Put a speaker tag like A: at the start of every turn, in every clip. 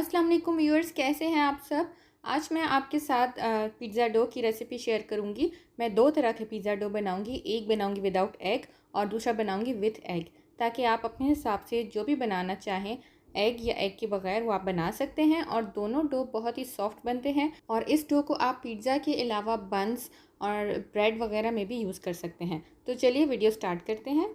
A: अस्सलाम वालेकुम व्यूअर्स, कैसे हैं आप सब। आज मैं आपके साथ पिज़्ज़ा डो की रेसिपी शेयर करूंगी। मैं दो तरह के पिज़्ज़ा डो बनाऊंगी, एक बनाऊंगी विदाउट एग और दूसरा बनाऊंगी विथ एग, ताकि आप अपने हिसाब से जो भी बनाना चाहें एग या एग के बगैर वो आप बना सकते हैं। और दोनों डो बहुत ही सॉफ्ट बनते हैं और इस डो को आप पिज़्ज़ा के अलावा बन्स और ब्रेड वगैरह में भी यूज़ कर सकते हैं। तो चलिए वीडियो स्टार्ट करते हैं।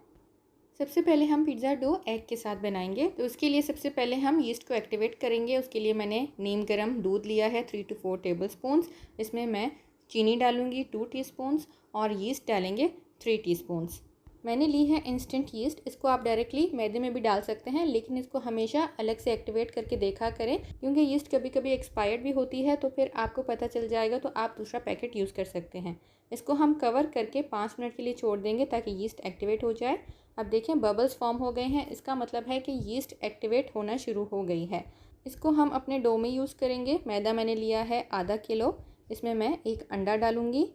A: सबसे पहले हम पिज़्ज़ा डो एग के साथ बनाएंगे। तो उसके लिए सबसे पहले हम यीस्ट को एक्टिवेट करेंगे। उसके लिए मैंने नीम गर्म दूध लिया है 3 to 4 टेबलस्पून्स। इसमें मैं चीनी डालूंगी 2 टीस्पून्स और यीस्ट डालेंगे 3 टीस्पून्स। मैंने ली है इंस्टेंट यीस्ट। इसको आप डायरेक्टली मैदे में भी डाल सकते हैं, लेकिन इसको हमेशा अलग से एक्टिवेट करके देखा करें, क्योंकि यीस्ट कभी कभी एक्सपायर्ड भी होती है। तो फिर आपको पता चल जाएगा तो आप दूसरा पैकेट यूज़ कर सकते हैं। इसको हम कवर करके 5 मिनट के लिए छोड़ देंगे ताकि यीस्ट एक्टिवेट हो जाए। अब देखें बबल्स फॉर्म हो गए हैं, इसका मतलब है कि यीस्ट एक्टिवेट होना शुरू हो गई है। इसको हम अपने डो में यूज़ करेंगे। मैदा मैंने लिया है आधा किलो। इसमें मैं एक अंडा डालूँगी।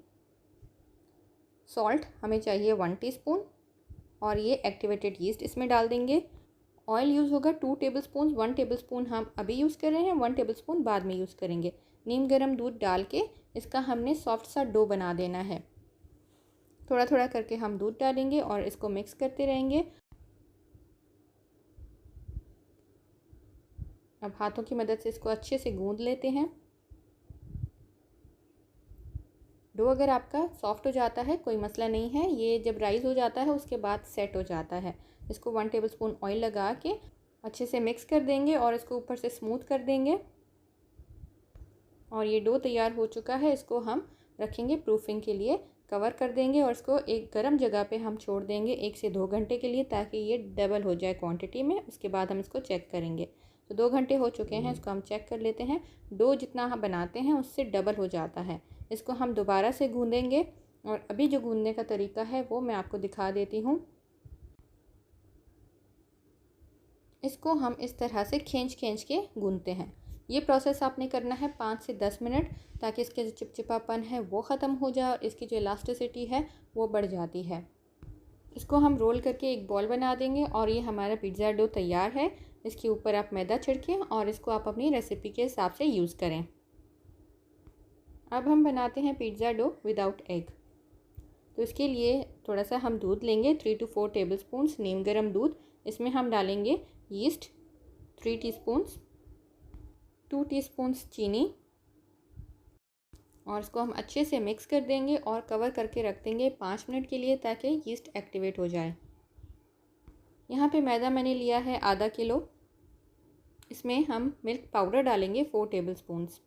A: सॉल्ट हमें चाहिए 1 टीस्पून और ये एक्टिवेटेड यीस्ट इसमें डाल देंगे। ऑयल यूज़ होगा 2 टेबलस्पून। 1 टेबलस्पून हम अभी यूज़ कर रहे हैं, 1 टेबलस्पून बाद में यूज़ करेंगे। नीम गर्म दूध डाल के इसका हमने सॉफ्ट सा डो बना देना है। थोड़ा थोड़ा करके हम दूध डालेंगे और इसको मिक्स करते रहेंगे। अब हाथों की मदद से इसको अच्छे से गूंद लेते हैं। डो अगर आपका सॉफ्ट हो जाता है कोई मसला नहीं है, ये जब राइज हो जाता है उसके बाद सेट हो जाता है। इसको 1 टेबलस्पून ऑयल लगा के अच्छे से मिक्स कर देंगे और इसको ऊपर से स्मूथ कर देंगे। और ये डो तैयार हो चुका है। इसको हम रखेंगे प्रूफिंग के लिए, कवर कर देंगे और इसको एक गर्म जगह पे हम छोड़ देंगे 1 से 2 घंटे के लिए, ताकि ये डबल हो जाए क्वांटिटी में। उसके बाद हम इसको चेक करेंगे। तो 2 घंटे हो चुके हैं, इसको हम चेक कर लेते हैं। डो जितना हम बनाते हैं उससे डबल हो जाता है। इसको हम दोबारा से गूंदेंगे और अभी जो गूंदने का तरीका है वो मैं आपको दिखा देती हूँ। इसको हम इस तरह से खींच के गूंदते हैं। ये प्रोसेस आपने करना है 5 से 10 मिनट, ताकि इसके जो चिपचिपापन है वो ख़त्म हो जाए और इसकी जो इलास्टिसिटी है वो बढ़ जाती है। इसको हम रोल करके एक बॉल बना देंगे और ये हमारा पिज़्ज़ा डो तैयार है। इसके ऊपर आप मैदा छिड़कें और इसको आप अपनी रेसिपी के हिसाब से यूज़ करें। अब हम बनाते हैं पिज़्ज़ा डो विदाउट एग। तो इसके लिए थोड़ा सा हम दूध लेंगे 3 to 4 टेबलस्पून्स नीम गर्म दूध। इसमें हम डालेंगे यीस्ट 3 टीस्पून्स, 2 टीस्पून्स चीनी और इसको हम अच्छे से मिक्स कर देंगे और कवर करके रख देंगे 5 मिनट के लिए, ताकि यीस्ट एक्टिवेट हो जाए। यहाँ पे मैदा मैंने लिया है आधा किलो। इसमें हम मिल्क पाउडर डालेंगे 4 टेबलस्पून्स।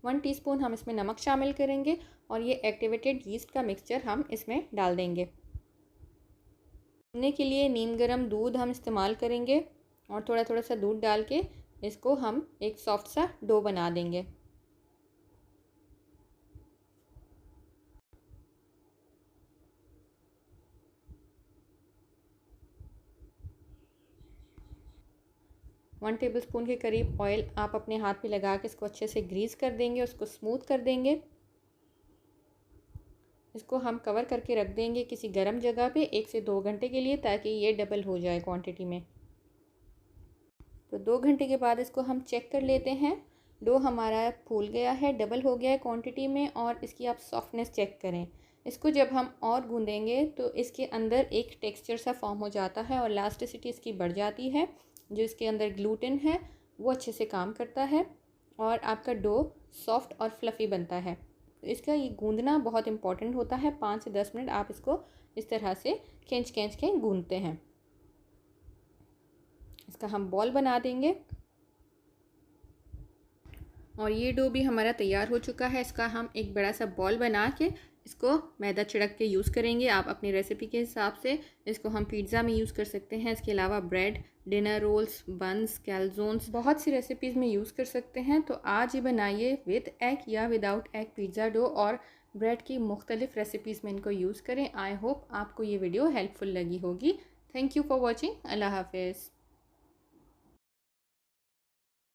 A: 1 टीस्पून हम इसमें नमक शामिल करेंगे और ये एक्टिवेटेड यीस्ट का मिक्सचर हम इसमें डाल देंगे। भूनने के लिए नीम गर्म दूध हम इस्तेमाल करेंगे और थोड़ा थोड़ा सा दूध डाल के इसको हम एक सॉफ्ट सा डो बना देंगे। वन टेबलस्पून के करीब ऑयल आप अपने हाथ पे लगा के इसको अच्छे से ग्रीस कर देंगे, उसको स्मूथ कर देंगे। इसको हम कवर करके रख देंगे किसी गर्म जगह पे 1 से 2 घंटे के लिए, ताकि ये डबल हो जाए क्वांटिटी में। तो 2 घंटे के बाद इसको हम चेक कर लेते हैं। डो हमारा फूल गया है, डबल हो गया है क्वांटिटी में। और इसकी आप सॉफ्टनेस चेक करें। इसको जब हम और गूंदेंगे तो इसके अंदर एक टेक्सचर सा फॉर्म हो जाता है और इलास्टिसिटी इसकी बढ़ जाती है। जो इसके अंदर ग्लूटेन है वो अच्छे से काम करता है और आपका डो सॉफ्ट और फ्लफ़ी बनता है। तो इसका ये गूंदना बहुत इंपॉर्टेंट होता है। 5 से 10 मिनट आप इसको इस तरह से खींच के गूंदते हैं। इसका हम बॉल बना देंगे और ये डो भी हमारा तैयार हो चुका है। इसका हम एक बड़ा सा बॉल बना के इसको मैदा छिड़क के यूज़ करेंगे आप अपनी रेसिपी के हिसाब से। इसको हम पिज़्ज़ा में यूज़ कर सकते हैं। इसके अलावा ब्रेड, डिनर रोल्स, बन्स, कैलजोन्स, बहुत सी रेसिपीज़ में यूज़ कर सकते हैं। तो आज ही बनाइए विद एग या विदाउट एग पिज़्ज़ा डो और ब्रेड की मुख्तलिफ़ रेसिपीज़ में इनको यूज़ करें। आई होप आपको ये वीडियो हेल्पफुल लगी होगी। Thank you for watching. अल्लाह हाफिज़।